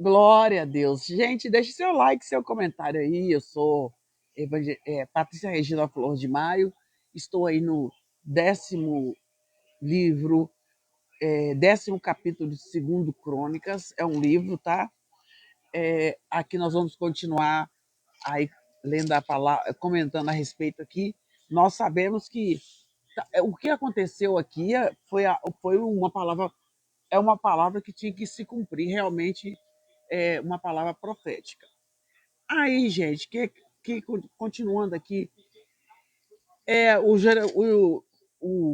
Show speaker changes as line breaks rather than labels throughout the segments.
Glória a Deus. Gente, deixe seu like, seu comentário aí. Eu sou Patrícia Regina Flor de Maio. Estou aí no 10º livro, 10º capítulo de Segundo Crônicas. É um livro, tá? Aqui nós vamos continuar aí lendo a palavra, comentando a respeito aqui. Nós sabemos que o que aconteceu aqui foi uma palavra, é uma palavra que tinha que se cumprir realmente, uma palavra profética. Aí, gente, continuando aqui,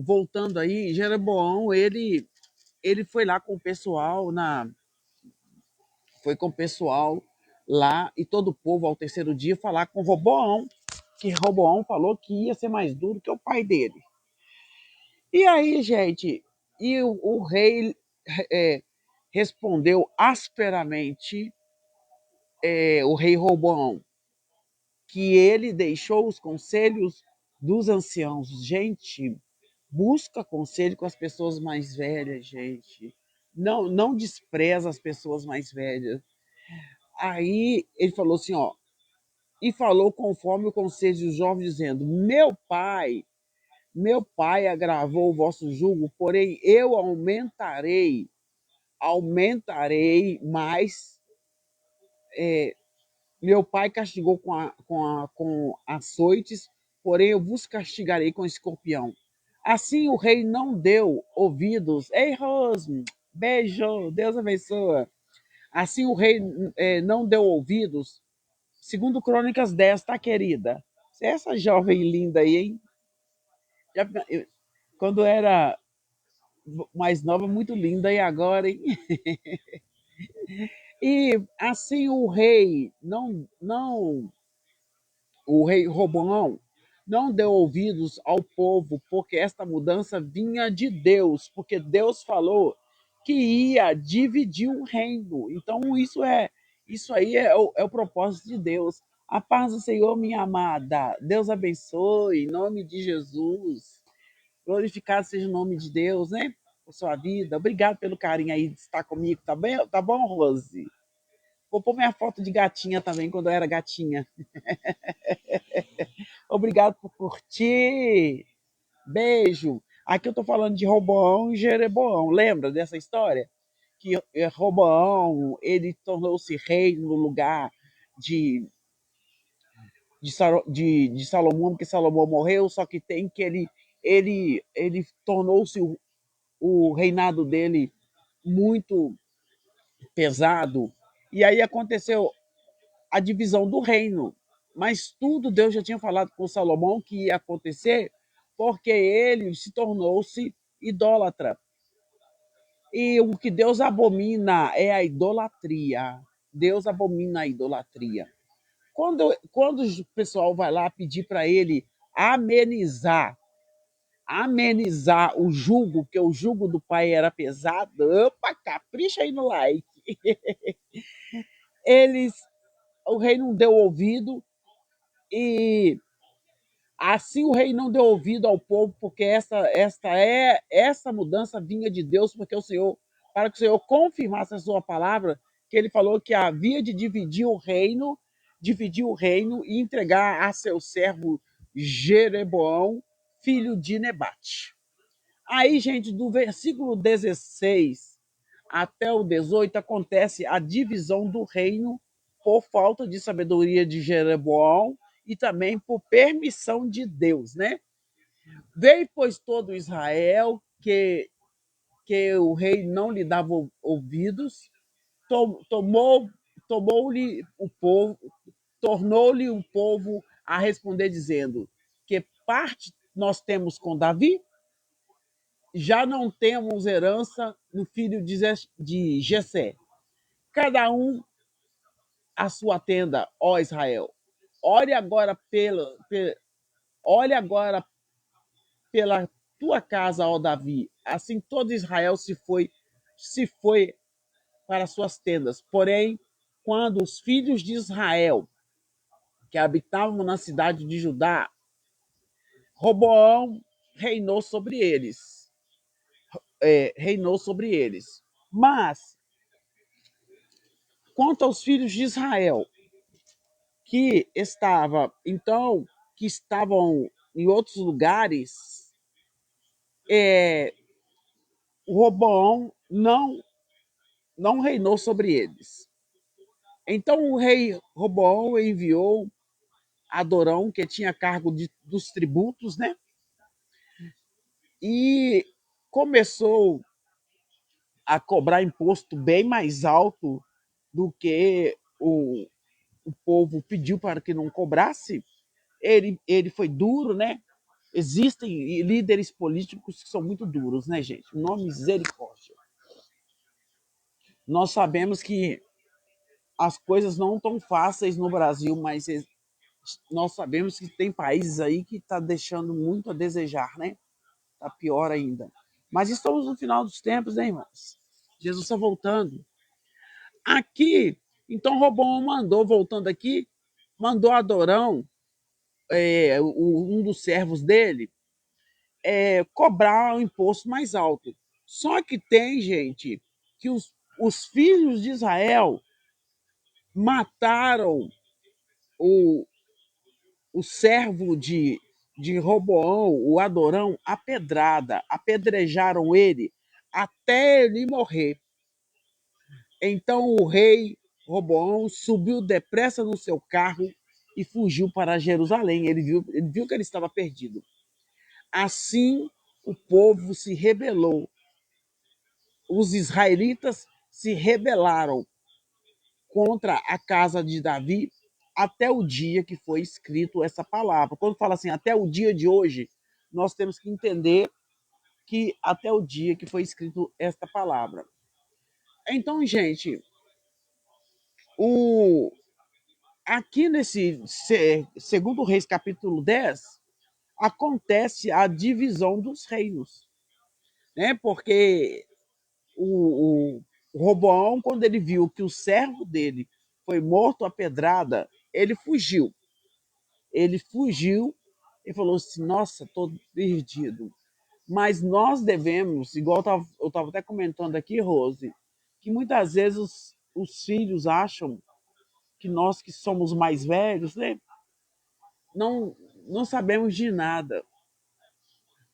voltando aí, Jeroboão, ele foi lá com o pessoal foi com o pessoal lá e todo o povo ao terceiro dia falar com Roboão, que Roboão falou que ia ser mais duro que o pai dele. E aí, gente, o rei é, respondeu asperamente, o rei Roboão, que ele deixou os conselhos dos anciãos. Gente, busca conselho com as pessoas mais velhas, gente. Não despreza as pessoas mais velhas. Aí ele falou assim, ó, e falou conforme o conselho dos jovens, dizendo: meu pai agravou o vosso jugo, porém eu aumentarei mais. Meu pai castigou com açoites, porém eu vos castigarei com escorpião. Assim o rei não deu ouvidos. Ei, Rosme, beijo, Deus abençoe. Assim o rei não deu ouvidos, segundo Crônicas 10, tá, querida? Essa jovem linda aí, hein? Quando era mais nova, muito linda, e agora, hein? E assim o rei Roboão não deu ouvidos ao povo, porque esta mudança vinha de Deus, porque Deus falou que ia dividir o reino. Então isso aí é o propósito de Deus. A paz do Senhor, minha amada. Deus abençoe, em nome de Jesus. Glorificado seja o nome de Deus, né? Por sua vida. Obrigado pelo carinho aí de estar comigo, tá bem? Tá bom, Rose? Vou pôr minha foto de gatinha também, quando eu era gatinha. Obrigado por curtir. Beijo. Aqui eu tô falando de Roboão e Jeroboão. Lembra dessa história? Que Roboão, ele tornou-se rei no lugar de, de Salomão, porque Salomão morreu, só que tem que ele tornou-se o reinado dele muito pesado. E aí aconteceu a divisão do reino. Mas tudo Deus já tinha falado com Salomão que ia acontecer, porque ele se tornou-se idólatra. E o que Deus abomina é a idolatria. Deus abomina a idolatria. Quando o pessoal vai lá pedir para ele amenizar, amenizar o jugo, que o jugo do pai era pesado, opa, capricha aí no like. Eles, o rei não deu ouvido e assim o rei não deu ouvido ao povo, porque essa mudança vinha de Deus, porque para que o Senhor confirmasse a sua palavra, que ele falou que havia de dividir o reino e entregar a seu servo Jeroboão, filho de Nebate. Aí, gente, do versículo 16 até o 18 acontece a divisão do reino por falta de sabedoria de Jeroboão e também por permissão de Deus, né? Veio, pois, todo Israel que o rei não lhe dava ouvidos, tomou, tomou-lhe o povo, tornou-lhe o povo a responder dizendo: que parte nós temos com Davi? Já não temos herança no filho de Jessé. Cada um a sua tenda, ó Israel. Olhe agora olhe agora pela tua casa, ó Davi. Assim todo Israel se foi para suas tendas. Porém, quando os filhos de Israel que habitavam na cidade de Judá, Roboão reinou sobre eles. Reinou sobre eles. Mas Quanto aos filhos de Israel, que estavam em outros lugares, é, o Roboão não reinou sobre eles. Então o rei Roboão enviou Adorão, que tinha cargo dos tributos, né? E começou a cobrar imposto bem mais alto do que o povo pediu para que não cobrasse. Ele foi duro, né? Existem líderes políticos que são muito duros, né, gente? Não, misericórdia. Nós sabemos que as coisas não estão fáceis no Brasil, mas nós sabemos que tem países aí que está deixando muito a desejar, né? Está pior ainda. Mas estamos no final dos tempos, né, irmãos? Jesus está voltando. Aqui, então Robão mandou, voltando aqui, mandou Adorão, um dos servos dele, cobrar um imposto mais alto. Só que tem, gente, que os filhos de Israel mataram o, o servo de Roboão, o Adorão, a pedrada, apedrejaram ele até ele morrer. Então o rei Roboão subiu depressa no seu carro e fugiu para Jerusalém. Ele viu que ele estava perdido. Assim o povo se rebelou. Os israelitas se rebelaram contra a casa de Davi até o dia que foi escrito essa palavra. Quando fala assim, até o dia de hoje, nós temos que entender que até o dia que foi escrito esta palavra. Então, gente, o, aqui nesse segundo Reis capítulo 10, acontece a divisão dos reinos, né? Porque o Roboão, quando ele viu que o servo dele foi morto à pedrada, ele fugiu. Ele fugiu e falou assim: Nossa, estou perdido. Mas nós devemos, igual eu estava até comentando aqui, Rose, que muitas vezes os filhos acham que nós que somos mais velhos, né, não, não sabemos de nada.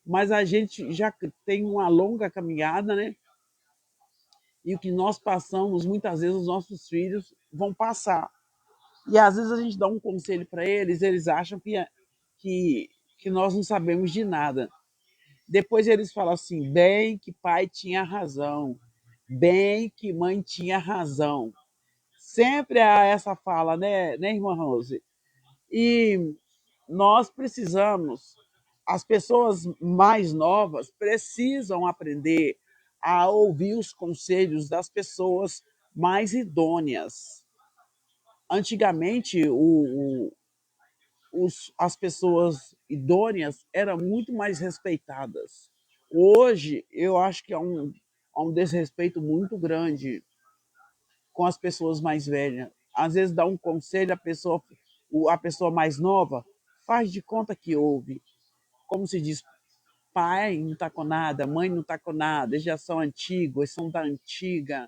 Mas a gente já tem uma longa caminhada, né? E o que nós passamos, muitas vezes os nossos filhos vão passar. E às vezes a gente dá um conselho para eles acham que, que nós não sabemos de nada. Depois eles falam assim: bem que pai tinha razão, bem que mãe tinha razão. Sempre há essa fala, né irmã Rose? E nós precisamos, as pessoas mais novas precisam aprender a ouvir os conselhos das pessoas mais idôneas. Antigamente, as pessoas idôneas eram muito mais respeitadas. Hoje, eu acho que há um desrespeito muito grande com as pessoas mais velhas. Às vezes dá um conselho, a pessoa mais nova faz de conta que ouve. Como se diz, pai não está com nada, mãe não está com nada, eles já são antigos, eles são da antiga.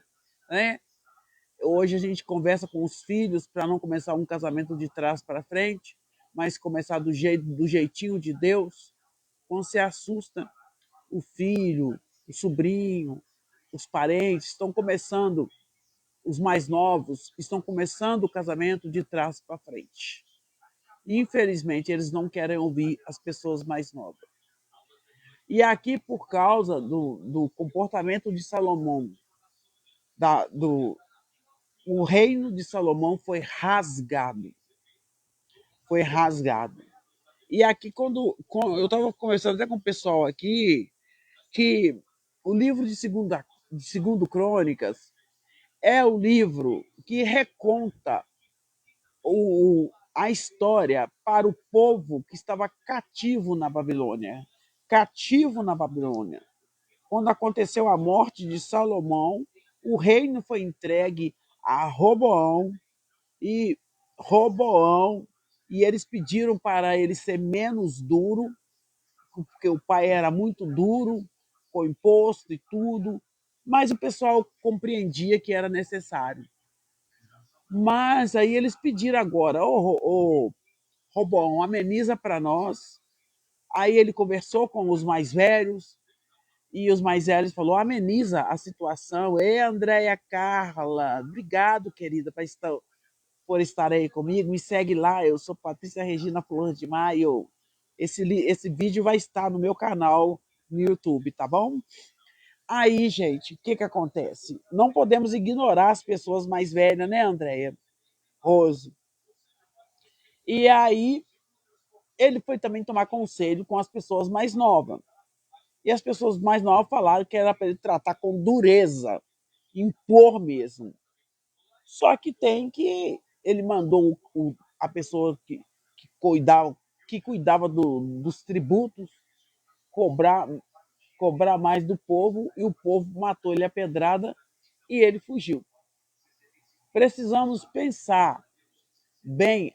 Né? Hoje a gente conversa com os filhos para não começar um casamento de trás para frente, mas começar do jeitinho de Deus. Quando você assusta, o filho, o sobrinho, os parentes estão começando, os mais novos estão começando o casamento de trás para frente. Infelizmente, eles não querem ouvir as pessoas mais novas. E aqui, por causa do comportamento de Salomão, o reino de Salomão foi rasgado. Foi rasgado. E aqui, eu estava conversando até com o pessoal aqui, que o livro de segundo Crônicas é o livro que reconta a história para o povo que estava cativo na Babilônia. Cativo na Babilônia. Quando aconteceu a morte de Salomão, o reino foi entregue a e Roboão, e eles pediram para ele ser menos duro, porque o pai era muito duro com imposto e tudo, mas o pessoal compreendia que era necessário. Mas aí eles pediram agora, ô Robão, ameniza para nós. Aí ele conversou com os mais velhos, e os mais velhos falou, ameniza a situação. Ei, Andréia Carla, obrigado, querida, por estar aí comigo. Me segue lá, eu sou Patrícia Regina Flor de Maio. Esse vídeo vai estar no meu canal no YouTube, tá bom? Aí, gente, o que acontece? Não podemos ignorar as pessoas mais velhas, né, Andréia? Rose. E aí, ele foi também tomar conselho com as pessoas mais novas. E as pessoas mais novas falaram que era para ele tratar com dureza, impor mesmo. Só que tem que ele mandou a pessoa cuidava, que cuidava dos tributos cobrar, cobrar mais do povo, e o povo matou ele a pedrada e ele fugiu. Precisamos pensar bem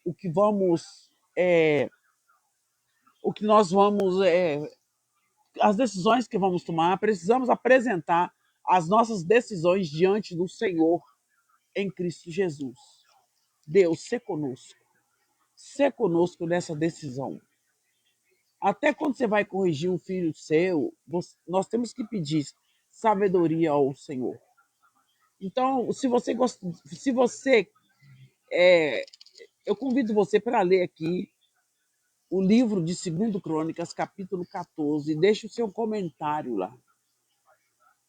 o que vamos, o que nós vamos, as decisões que vamos tomar. Precisamos apresentar as nossas decisões diante do Senhor em Cristo Jesus. Deus, ser conosco nessa decisão. Até quando você vai corrigir um filho seu, nós temos que pedir sabedoria ao Senhor. Então, se você eu convido você para ler aqui o livro de 2 Crônicas, capítulo 14, deixe o seu comentário lá.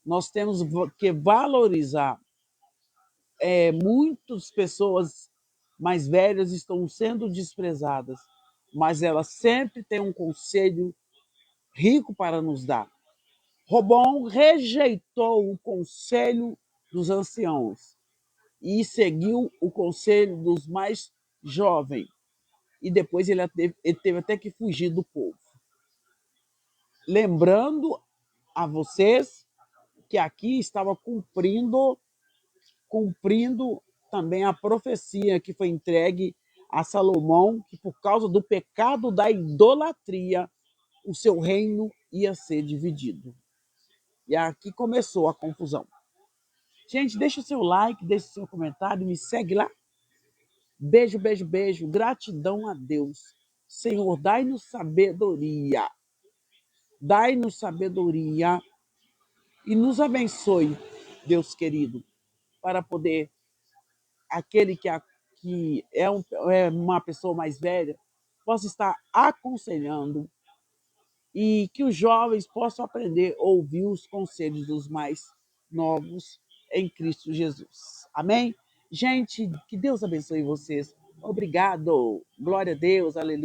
Nós temos que valorizar. Muitas pessoas mais velhas estão sendo desprezadas, mas elas sempre têm um conselho rico para nos dar. Robão rejeitou o conselho dos anciãos e seguiu o conselho dos mais jovens. E depois ele teve até que fugir do povo. Lembrando a vocês que aqui estava cumprindo também a profecia que foi entregue a Salomão, que por causa do pecado da idolatria, o seu reino ia ser dividido. E aqui começou a confusão. Gente, deixa o seu like, deixa o seu comentário, me segue lá. Beijo, beijo, beijo. Gratidão a Deus. Senhor, dai-nos sabedoria. Dai-nos sabedoria e nos abençoe, Deus querido, para poder aquele que é uma pessoa mais velha possa estar aconselhando, e que os jovens possam aprender a ouvir os conselhos dos mais novos em Cristo Jesus. Amém? Gente, que Deus abençoe vocês. Obrigado. Glória a Deus. Aleluia.